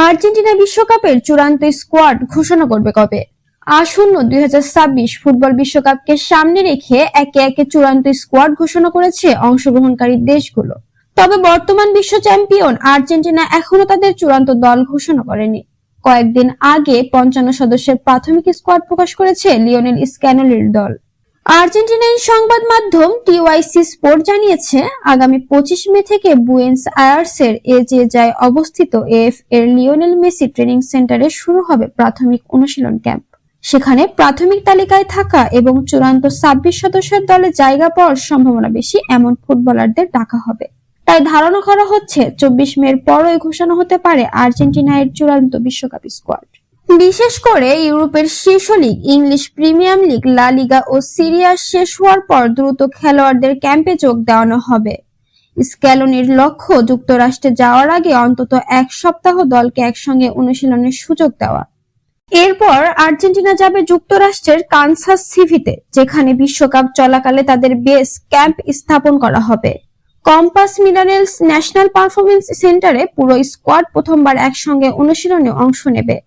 Argentina বিশ্বকাপের চূড়ান্ত squad ঘোষণা করবে কবে? আসন্ন 2026 ফুটবল বিশ্বকাপকে সামনে রেখে একে একে চূড়ান্ত স্কোয়াড ঘোষণা করেছে অংশগ্রহণকারী দেশগুলো। তবে বর্তমান বিশ্ব চ্যাম্পিয়ন আর্জেন্টিনা এখনো তাদের চূড়ান্ত দল ঘোষণা করেনি। কয়েকদিন আগে 55 সদস্যের প্রাথমিক স্কোয়াড প্রকাশ করেছে লিওনেল স্ক্যালোনির দল। আর্জেন্টিনার সংবাদ মাধ্যম টিওয়াইসি স্পোর্ট জানিয়েছে, আগামী 25 মে থেকে বুয়েন্স আয়ার্সের এজেজায় অবস্থিত এএফ এর লিওনেল মেসি ট্রেনিং সেন্টারে শুরু হবে প্রাথমিক অনুশীলন ক্যাম্প। সেখানে প্রাথমিক তালিকায় থাকা এবং চূড়ান্ত 26 সদস্যের দলে জায়গা পাওয়ার সম্ভাবনা বেশি এমন ফুটবলারদের ডাকা হবে। তাই ধারণা করা হচ্ছে 24 মের পরই ঘোষণা হতে পারে আর্জেন্টিনার চূড়ান্ত বিশ্বকাপ স্কোয়াড। বিশেষ করে ইউরোপের শীর্ষ লিগ ইংলিশ প্রিমিয়ার লিগ, লা লিগা ও সিরিয়া শেষ হওয়ার পর দ্রুত খেলোয়াড়দের ক্যাম্পে যোগ দেওয়ানো হবে। স্ক্যালোনির লক্ষ্য যুক্তরাষ্ট্রে যাওয়ার আগে অন্তত এক সপ্তাহ দলকে একসঙ্গে অনুশীলনের সুযোগ দেওয়া। এরপর আর্জেন্টিনা যাবে যুক্তরাষ্ট্রের কানসাস সিটিতে, যেখানে বিশ্বকাপ চলাকালে তাদের বেস ক্যাম্প স্থাপন করা হবে। কম্পাস মিনারেলস ন্যাশনাল পারফরমেন্স সেন্টারে পুরো স্কোয়াড প্রথমবার একসঙ্গে অনুশীলনে অংশ নেবে।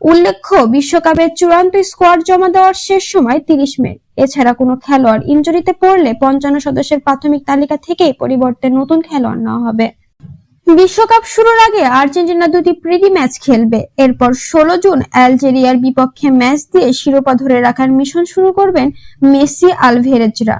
উল্লেখ্য, বিশ্বকাপের চূড়ান্ত স্কোয়াড জমা দেওয়ার শেষ সময় 30 মে। এছাড়া কোনো খেলোয়াড় ইনজুরিতে পড়লে 55 সদস্যের প্রাথমিক তালিকা থেকেই পরিবর্তে নতুন খেলোয়াড় নেওয়া হবে। বিশ্বকাপ শুরুর আগে আর্জেন্টিনা দুটি প্রীতি ম্যাচ খেলবে। এরপর 16 জুন আলজেরিয়ার বিপক্ষে ম্যাচ দিয়ে শিরোপা ধরে রাখার মিশন শুরু করবেন মেসি আলভেরেজরা।